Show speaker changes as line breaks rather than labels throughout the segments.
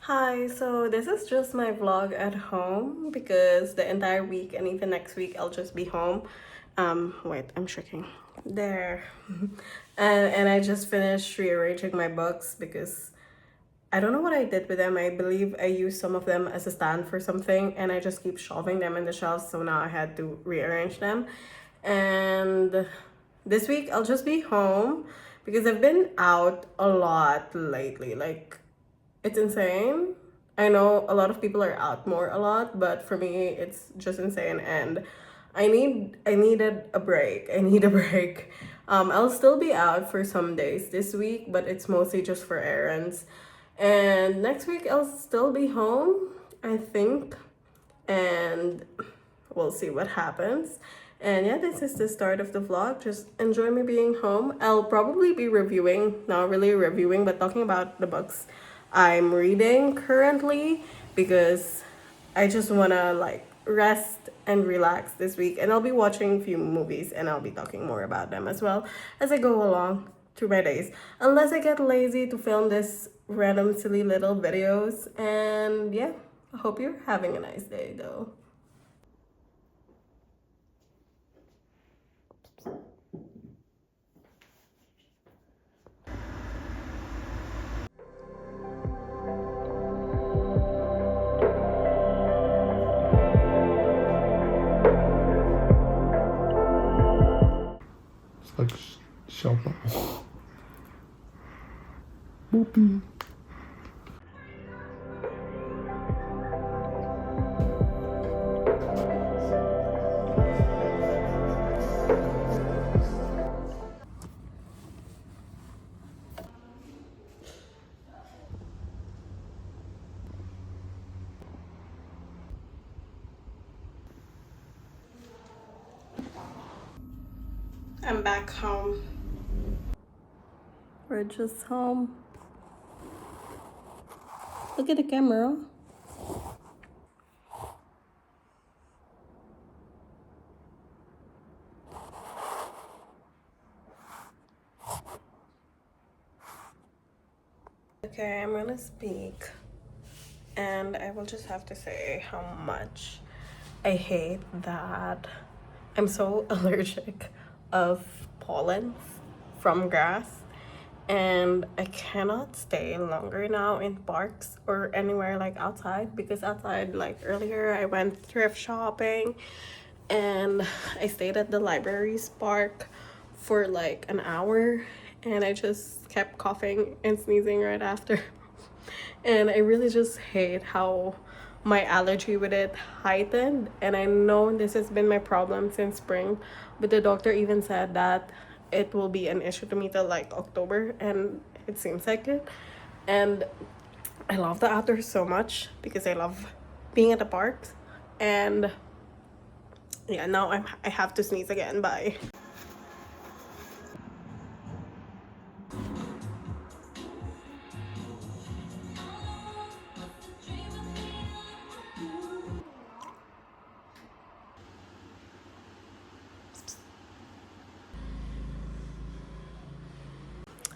Hi, so this is just my vlog at home because the entire week and even next week I'll just be home. Wait, I'm shaking. There. And I just finished rearranging my books because I don't know what I did with them. I believe I used some of them as a stand for something and I just keep shelving them in the shelves, so now I had to rearrange them. And this week I'll just be home because I've been out a lot lately. Like, it's insane. I know a lot of people are out more a lot, but for me it's just insane and I needed a break. I need a break. I'll still be out for some days this week, but it's mostly just for errands. And next week I'll still be home, I think. And we'll see what happens. And yeah, this is the start of the vlog. Just enjoy me being home. I'll probably be reviewing, not really reviewing, but talking about the books I'm reading currently because I just wanna like rest and relax this week. And I'll be watching a few movies and I'll be talking more about them as well as I go along through my days. Unless I get lazy to film this random silly little videos. And yeah, I hope you're having a nice day though.
It's like shelter. Boopy.
I'm back home. We're just home. Look at the camera. Okay, I'm gonna speak. And I will just have to say how much I hate that I'm so allergic of pollens from grass. And I cannot stay longer now in parks or anywhere like outside because outside, like earlier, I went thrift shopping and I stayed at the library's park for like an hour and I just kept coughing and sneezing right after. And I really just hate how my allergy with it heightened. And I know this has been my problem since spring, but the doctor even said that it will be an issue to me till like October, and it seems like it. And I love the outdoors so much because I love being at the parks. And yeah, now I have to sneeze again. Bye.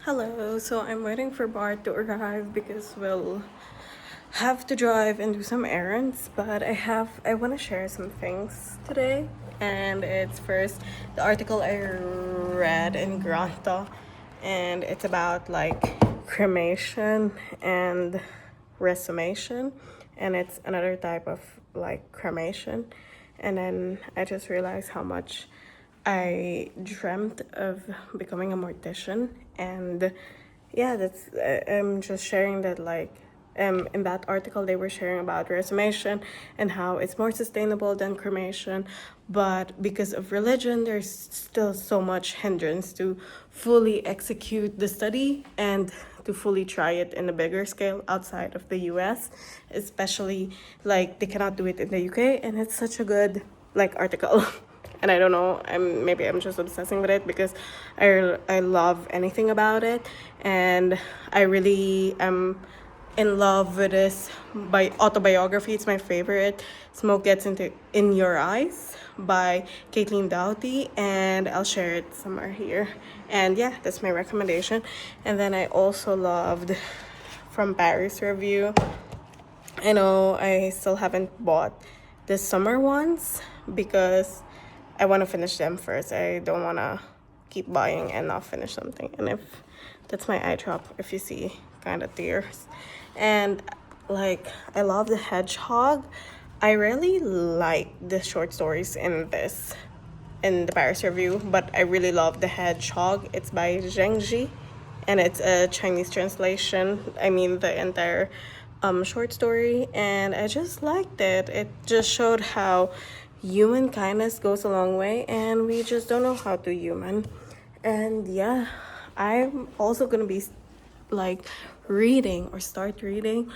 Hello, so I'm waiting for Bart to arrive because we'll have to drive and do some errands, but I want to share some things today. And it's first the article I read in Granta, and it's about like cremation and resumation, and it's another type of like cremation. And then I just realized how much I dreamt of becoming a mortician. And yeah, I'm just sharing that like in that article they were sharing about resumation and how it's more sustainable than cremation, but because of religion there's still so much hindrance to fully execute the study and to fully try it in a bigger scale outside of the US, especially like they cannot do it in the UK. And it's such a good like article. And I don't know, maybe I'm just obsessing with it because I love anything about it, and I really am in love with this by autobiography. It's my favorite, Smoke Gets into in Your Eyes by Caitlin Doughty, and I'll share it somewhere here. And yeah, that's my recommendation. And then I also loved From Paris Review I know I still haven't bought the summer ones because I want to finish them first. I don't want to keep buying and not finish something. And if that's my eye drop, if you see, kind of tears. And like, I love the hedgehog. I really like the short stories in the Paris review, but I really love the hedgehog. It's by Zheng Ji, and it's a Chinese translation. I mean, the entire short story, and I just liked it. It just showed how human kindness goes a long way, and we just don't know how to human. And yeah, I'm also gonna be like reading or start reading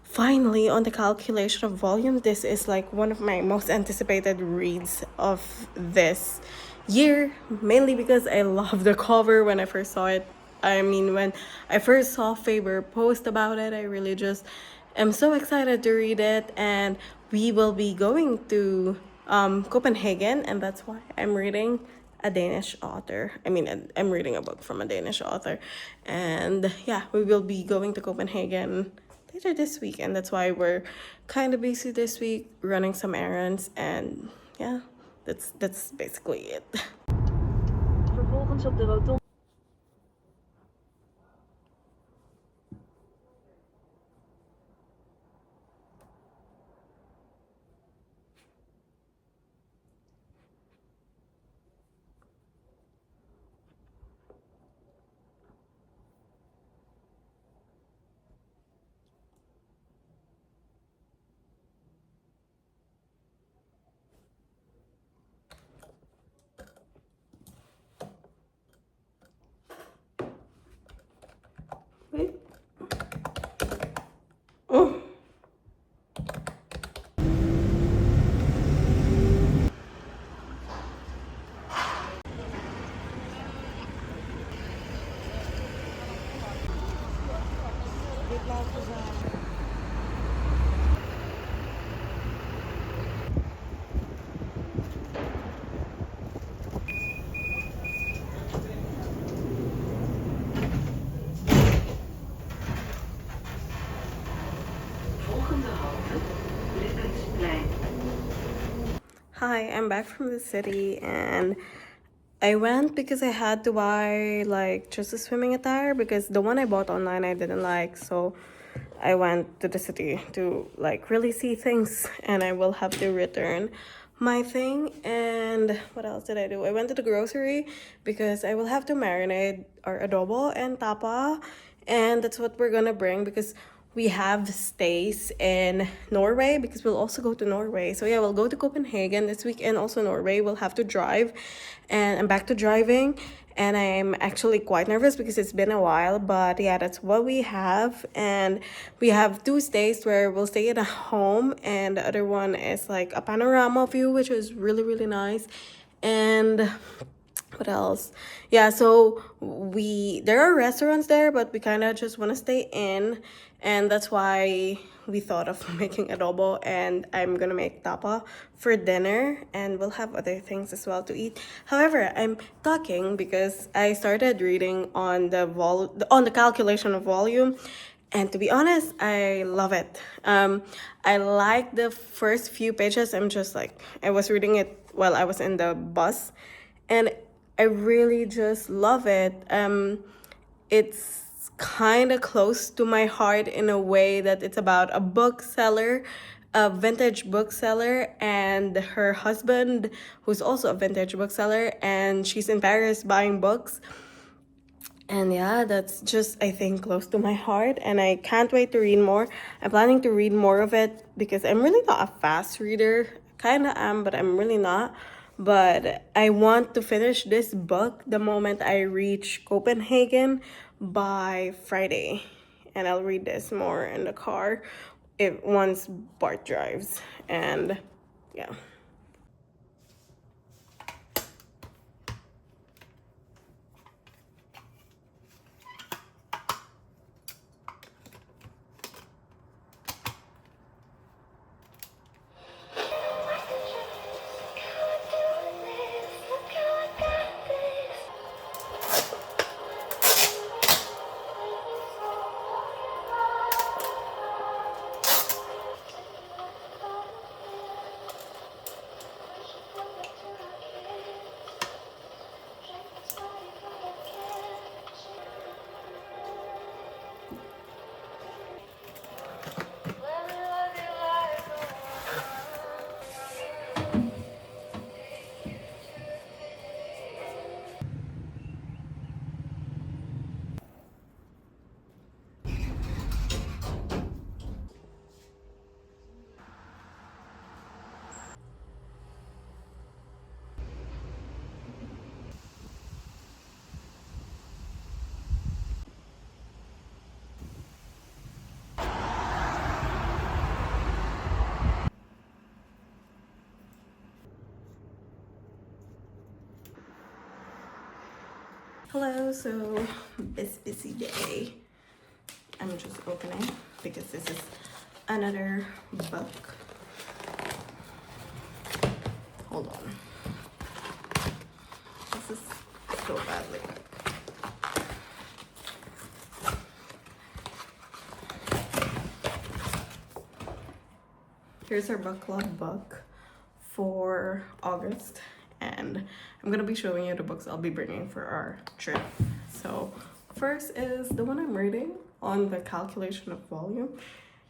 finally on the calculation of volume. This is like one of my most anticipated reads of this year, mainly because I love the cover when I first saw it. I mean, when I first saw Faber post about it, I really just am so excited to read it. And we will be going to Copenhagen, and that's why I'm reading a Danish author. I mean, I'm reading a book from a Danish author. And yeah, we will be going to Copenhagen later this week, and that's why we're kind of busy this week running some errands. And yeah, that's basically it.
Vervolgens op de rotonde.
Wait. Oh. Hi, I'm back from the city, and I went because I had to buy like just a swimming attire because the one I bought online I didn't like. So I went to the city to like really see things, and I will have to return my thing. And what else did I do? I went to the grocery because I will have to marinate our adobo and tapa, and that's what we're gonna bring because we have stays in Norway because we'll also go to Norway. So yeah, we'll go to Copenhagen this week and also Norway. We'll have to drive, and I'm back to driving. And I'm actually quite nervous because it's been a while, but yeah, that's what we have. And we have 2 stays where we'll stay at a home, and the other one is like a panorama view, which is really, really nice. And what else? Yeah, so there are restaurants there, but we kind of just want to stay in, and that's why we thought of making adobo, and I'm gonna make tapa for dinner, and we'll have other things as well to eat. However, I'm talking because I started reading on the calculation of volume, and to be honest, I love it. I like the first few pages. I'm just like, I was reading it while I was in the bus, and I really just love it. It's kind of close to my heart in a way that it's about a bookseller, a vintage bookseller, and her husband, who's also a vintage bookseller, and she's in Paris buying books. And yeah, that's just, I think, close to my heart, and I can't wait to read more. I'm planning to read more of it because I'm really not a fast reader. Kind of am, but I'm really not. But I want to finish this book the moment I reach Copenhagen by Friday. And I'll read this more in the car if once Bart drives. And yeah. Hello, so this busy day. I'm just opening because this is another book. Hold on. This is so badly. Here's our book club book for August, and I'm gonna be showing you the books I'll be bringing for our trip. So first is the one I'm reading on the calculation of volume,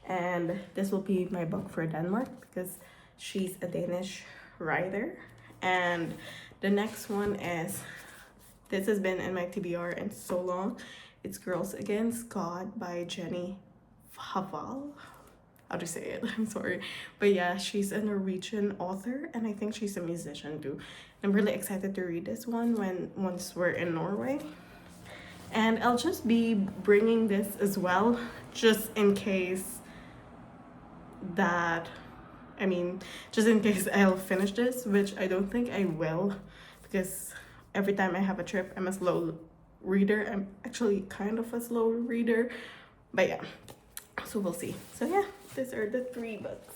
and this will be my book for Denmark because she's a Danish writer. And the next one is, this has been in my TBR in so long, it's Girls Against God by Jenny Haval. How do you say it? I'm sorry. But yeah, she's a Norwegian author, and I think she's a musician too. I'm really excited to read this one once we're in Norway. And I'll just be bringing this as well, just in case just in case I'll finish this, which I don't think I will, because every time I have a trip, I'm a slow reader. I'm actually kind of a slow reader, but yeah, so we'll see. So yeah, these are the 3 books.